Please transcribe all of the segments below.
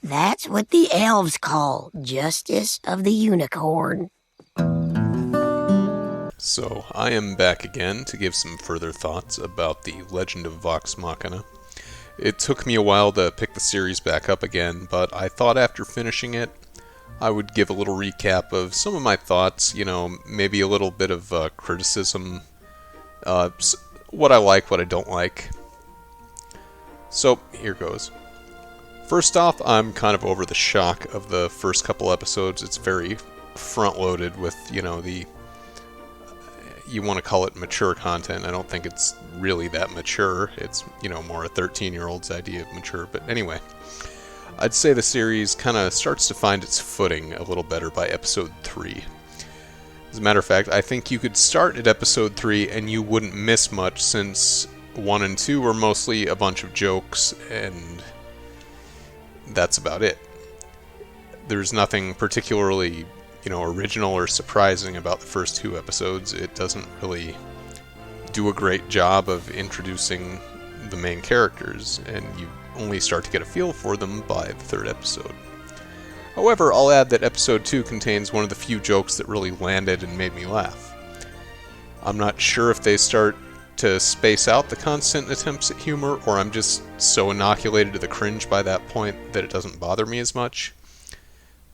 That's what the elves call justice of the unicorn. So, I am back again to give some further thoughts about the Legend of Vox Machina. It took me a while to pick the series back up again, but I thought after finishing it, I would give a little recap of some of my thoughts, maybe a little bit of criticism, what I like, what I don't like. So, here goes. First off, I'm kind of over the shock of the first couple episodes. It's very front-loaded with, you want to call it mature content. I don't think it's really that mature. It's, more a 13-year-old's idea of mature. But anyway, I'd say the series kind of starts to find its footing a little better by episode 3. As a matter of fact, I think you could start at episode 3 and you wouldn't miss much, since 1 and 2 were mostly a bunch of jokes, and that's about it. There's nothing particularly original or surprising about the first 2 episodes. It doesn't really do a great job of introducing the main characters, and you only start to get a feel for them by the 3rd episode. However, I'll add that episode 2 contains one of the few jokes that really landed and made me laugh. I'm not sure if they start to space out the constant attempts at humor, or I'm just so inoculated to the cringe by that point that it doesn't bother me as much.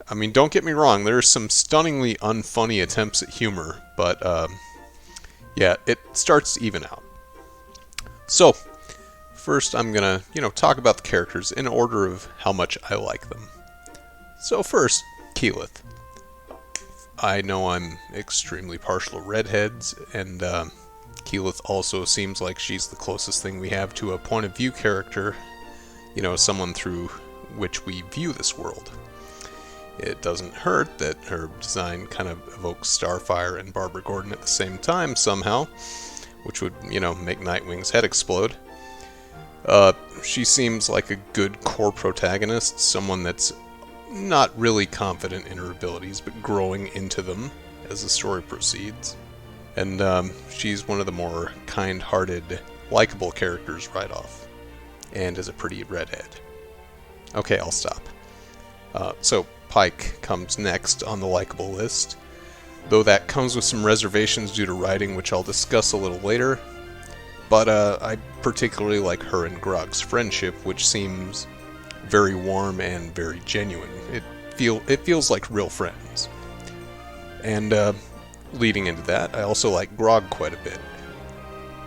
I mean, don't get me wrong, there are some stunningly unfunny attempts at humor, but, yeah, it starts to even out. So, first I'm gonna, talk about the characters in order of how much I like them. So first, Keyleth. I know I'm extremely partial to redheads, and, Keyleth also seems like she's the closest thing we have to a point of view character, someone through which we view this world. It doesn't hurt that her design kind of evokes Starfire and Barbara Gordon at the same time somehow, which would, make Nightwing's head explode. She seems like a good core protagonist, someone that's not really confident in her abilities, but growing into them as the story proceeds. And she's one of the more kind-hearted, likable characters right off, and is a pretty redhead. Okay, I'll stop. So Pike comes next on the likable list, though that comes with some reservations due to writing, which I'll discuss a little later. But I particularly like her and Grog's friendship, which seems very warm and very genuine. It feels like real friends. And leading into that, I also like Grog quite a bit.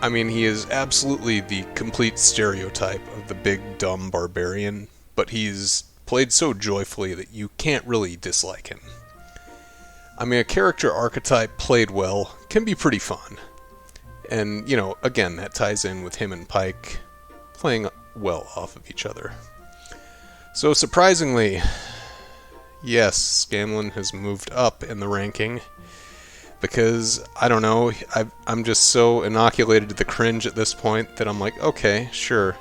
I mean, he is absolutely the complete stereotype of the big, dumb barbarian, but he's played so joyfully that you can't really dislike him. I mean, a character archetype played well can be pretty fun. And, again, that ties in with him and Pike playing well off of each other. So, surprisingly, yes, Scanlon has moved up in the ranking, because, I don't know, I'm just so inoculated to the cringe at this point that I'm like, okay, sure,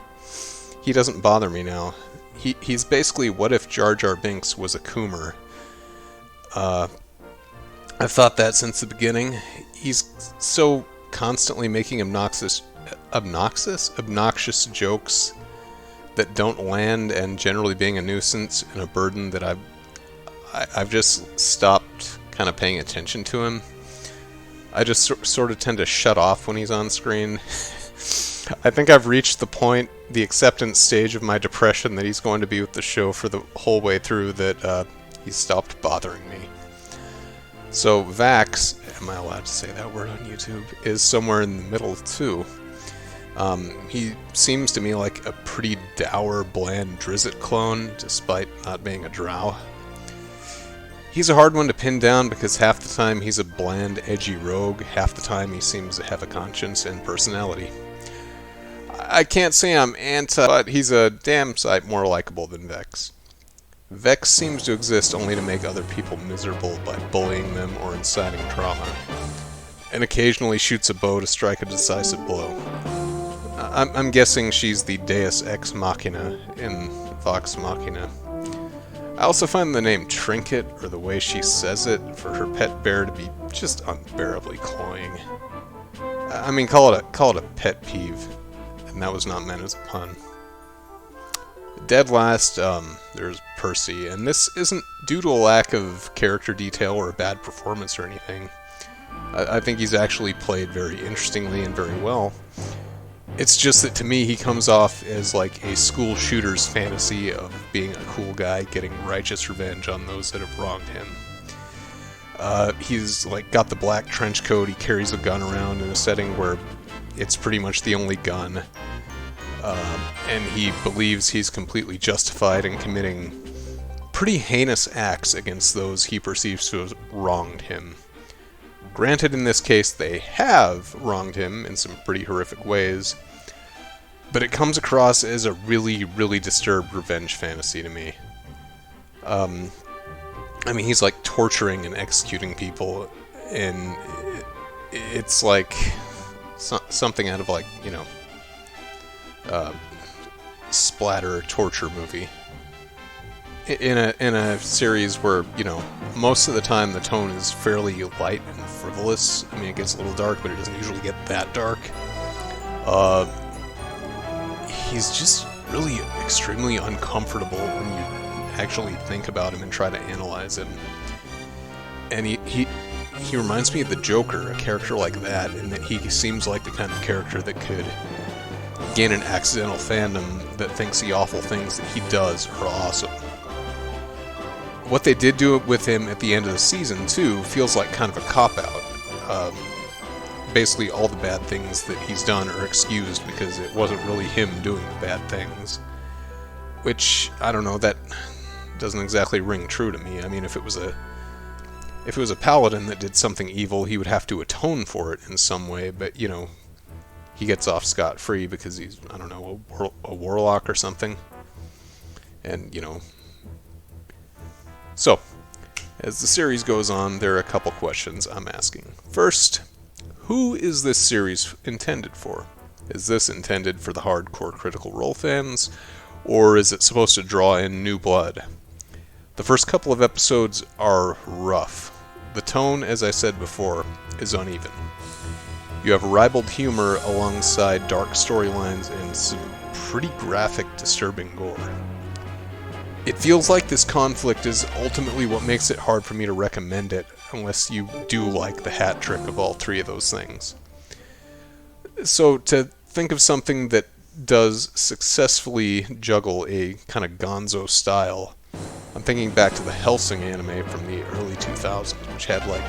he doesn't bother me now. He's basically what if Jar Jar Binks was a Coomer. I've thought that since the beginning. He's so constantly making obnoxious jokes that don't land, and generally being a nuisance and a burden that I've just stopped kind of paying attention to him. I just sort of tend to shut off when he's on screen. I think I've reached the acceptance stage of my depression that he's going to be with the show for the whole way through, that he's stopped bothering me. So Vax, am I allowed to say that word on YouTube, is somewhere in the middle too. He seems to me like a pretty dour, bland Drizzt clone, despite not being a drow. He's a hard one to pin down because half the time he's a bland, edgy rogue, half the time he seems to have a conscience and personality. I can't say I'm anti, but he's a damn sight more likable than Vex. Vex seems to exist only to make other people miserable by bullying them or inciting trauma, and occasionally shoots a bow to strike a decisive blow. I'm guessing she's the Deus Ex Machina in Vox Machina. I also find the name Trinket, or the way she says it, for her pet bear to be just unbearably cloying. I mean, call it a pet peeve, and that was not meant as a pun. Dead last, there's Percy, and this isn't due to a lack of character detail or a bad performance or anything. I think he's actually played very interestingly and very well. It's just that to me he comes off as like a school shooter's fantasy of being a cool guy getting righteous revenge on those that have wronged him. He's like got the black trench coat, he carries a gun around in a setting where it's pretty much the only gun. And he believes he's completely justified in committing pretty heinous acts against those he perceives to have wronged him. Granted, in this case, they have wronged him in some pretty horrific ways, but it comes across as a really, really disturbed revenge fantasy to me. I mean, he's like torturing and executing people, and it's like something out of like, you know, splatter torture movie. In a series where, you know, most of the time the tone is fairly light and frivolous. I mean, it gets a little dark, but it doesn't usually get that dark. He's just really extremely uncomfortable when you actually think about him and try to analyze him. And he reminds me of the Joker, a character like that, in that he seems like the kind of character that could gain an accidental fandom that thinks the awful things that he does are awesome. What they did do with him at the end of the season, too, feels like kind of a cop-out. Basically, all the bad things that he's done are excused because it wasn't really him doing the bad things. Which, I don't know, that doesn't exactly ring true to me. I mean, if it was a paladin that did something evil, he would have to atone for it in some way, but, you know, he gets off scot-free because he's, I don't know, a warlock or something. And, you know. So, as the series goes on, there are a couple questions I'm asking. First, who is this series intended for? Is this intended for the hardcore Critical Role fans, or is it supposed to draw in new blood? The first couple of episodes are rough. The tone, as I said before, is uneven. You have ribald humor alongside dark storylines and some pretty graphic, disturbing gore. It feels like this conflict is ultimately what makes it hard for me to recommend it, unless you do like the hat trick of all three of those things. So, to think of something that does successfully juggle a kind of gonzo style, I'm thinking back to the Hellsing anime from the early 2000s, which had like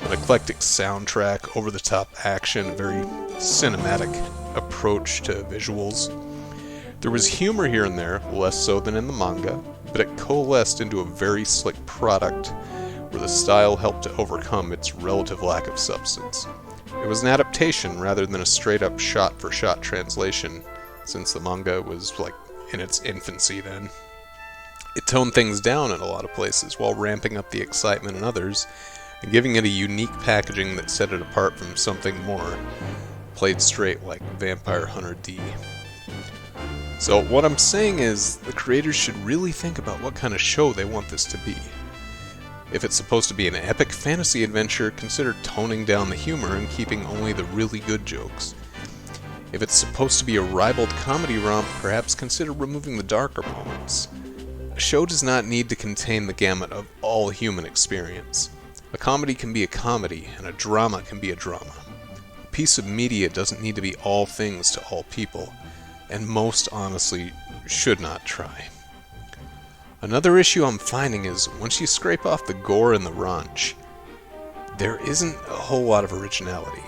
an eclectic soundtrack, over-the-top action, a very cinematic approach to visuals. There was humor here and there, less so than in the manga, but it coalesced into a very slick product where the style helped to overcome its relative lack of substance. It was an adaptation rather than a straight-up shot-for-shot translation, since the manga was like in its infancy then. It toned things down in a lot of places while ramping up the excitement in others, and giving it a unique packaging that set it apart from something more played straight like Vampire Hunter D. So what I'm saying is, the creators should really think about what kind of show they want this to be. If it's supposed to be an epic fantasy adventure, consider toning down the humor and keeping only the really good jokes. If it's supposed to be a ribald comedy romp, perhaps consider removing the darker moments. A show does not need to contain the gamut of all human experience. A comedy can be a comedy, and a drama can be a drama. A piece of media doesn't need to be all things to all people, and most honestly should not try. Another issue I'm finding is, once you scrape off the gore and the raunch, there isn't a whole lot of originality.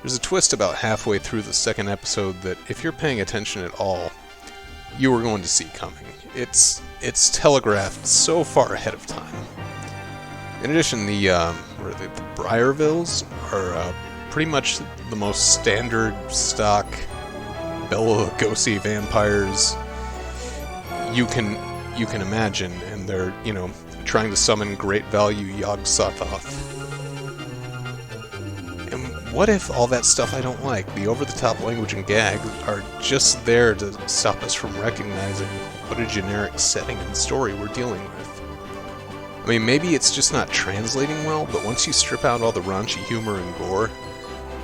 There's a twist about halfway through the second episode that, if you're paying attention at all, you are going to see coming. It's telegraphed so far ahead of time. In addition, the Briarvilles are pretty much the most standard stock Bela Lugosi vampires you can imagine, and they're, you know, trying to summon great value Yog-Sothoth. And what if all that stuff I don't like, the over-the-top language and gags, are just there to stop us from recognizing what a generic setting and story we're dealing with? I mean, maybe it's just not translating well, but once you strip out all the raunchy humor and gore,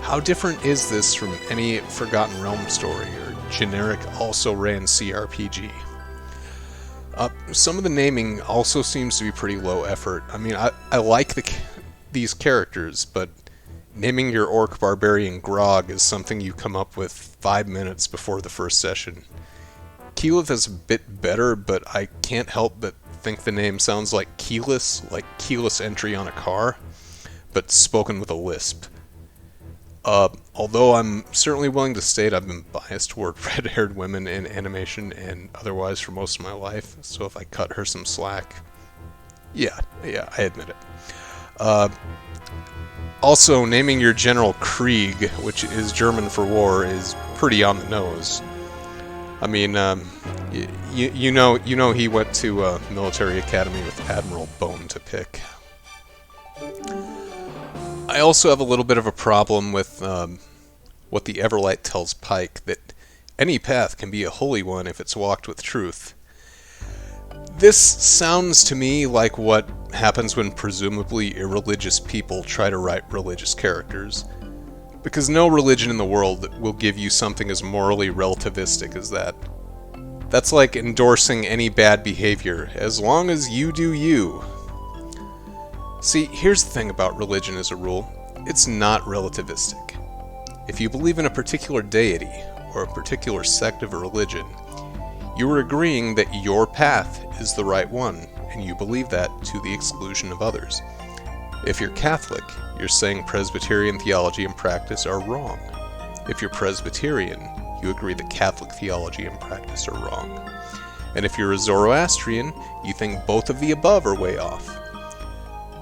how different is this from any Forgotten Realm story or generic also-ran CRPG? Some of the naming also seems to be pretty low effort. I mean, I like these characters, but naming your orc barbarian Grog is something you come up with 5 minutes before the first session. Keyleth is a bit better, but I can't help but think the name sounds like keyless entry on a car, but spoken with a lisp. Although I'm certainly willing to state I've been biased toward red-haired women in animation and otherwise for most of my life, so if I cut her some slack, yeah, I admit it. Also, naming your General Krieg, which is German for war, is pretty on the nose. I mean, you know he went to a military academy with Admiral Bone to pick. I also have a little bit of a problem with what the Everlight tells Pike, that any path can be a holy one if it's walked with truth. This sounds to me like what happens when presumably irreligious people try to write religious characters. Because no religion in the world will give you something as morally relativistic as that. That's like endorsing any bad behavior, as long as you do you. See, here's the thing about religion as a rule. It's not relativistic. If you believe in a particular deity, or a particular sect of a religion, you are agreeing that your path is the right one, and you believe that to the exclusion of others. If you're Catholic, you're saying Presbyterian theology and practice are wrong. If you're Presbyterian, you agree that Catholic theology and practice are wrong. And if you're a Zoroastrian, you think both of the above are way off.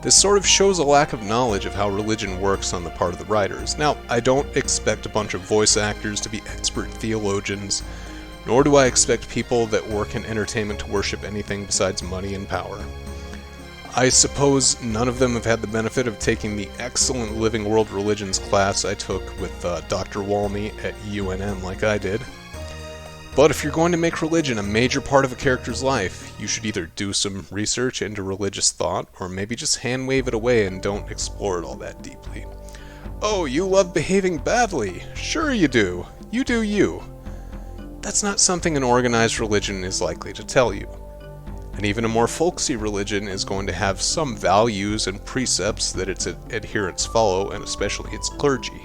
This sort of shows a lack of knowledge of how religion works on the part of the writers. Now, I don't expect a bunch of voice actors to be expert theologians, nor do I expect people that work in entertainment to worship anything besides money and power. I suppose none of them have had the benefit of taking the excellent Living World Religions class I took with Dr. Walney at UNM like I did. But if you're going to make religion a major part of a character's life, you should either do some research into religious thought, or maybe just hand-wave it away and don't explore it all that deeply. Oh, you love behaving badly. Sure you do. You do you. That's not something an organized religion is likely to tell you. And even a more folksy religion is going to have some values and precepts that its adherents follow, and especially its clergy.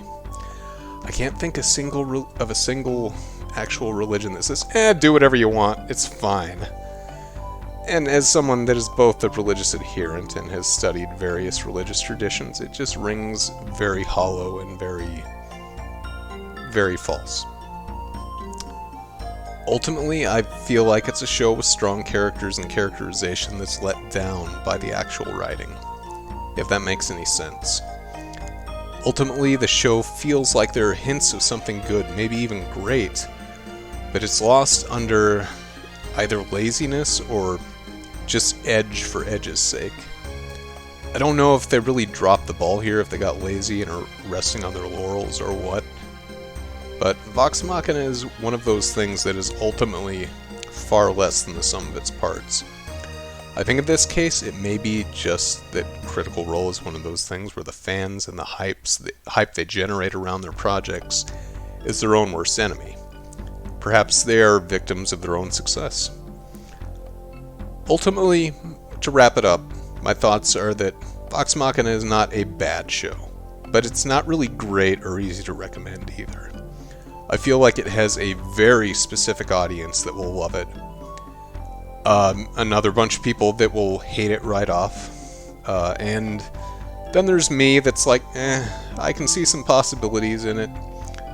I can't think of a single actual religion that says, do whatever you want, it's fine. And as someone that is both a religious adherent and has studied various religious traditions, it just rings very hollow and very, very false. Ultimately, I feel like it's a show with strong characters and characterization that's let down by the actual writing, if that makes any sense. Ultimately, the show feels like there are hints of something good, maybe even great, but it's lost under either laziness or just edge for edge's sake. I don't know if they really dropped the ball here, if they got lazy and are resting on their laurels or what. But Vox Machina is one of those things that is ultimately far less than the sum of its parts. I think in this case, it may be just that Critical Role is one of those things where the fans and the hype they generate around their projects is their own worst enemy. Perhaps they are victims of their own success. Ultimately, to wrap it up, my thoughts are that Vox Machina is not a bad show, but it's not really great or easy to recommend either. I feel like it has a very specific audience that will love it. Another bunch of people that will hate it right off. And then there's me that's like, I can see some possibilities in it.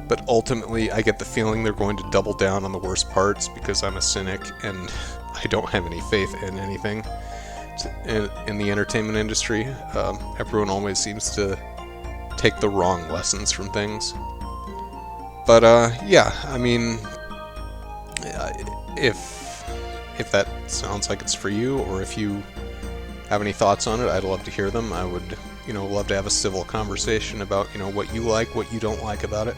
But ultimately, I get the feeling they're going to double down on the worst parts because I'm a cynic and I don't have any faith in anything in the entertainment industry. Everyone always seems to take the wrong lessons from things. But yeah, I mean, if that sounds like it's for you, or if you have any thoughts on it, I'd love to hear them. I would, love to have a civil conversation about, what you like, what you don't like about it.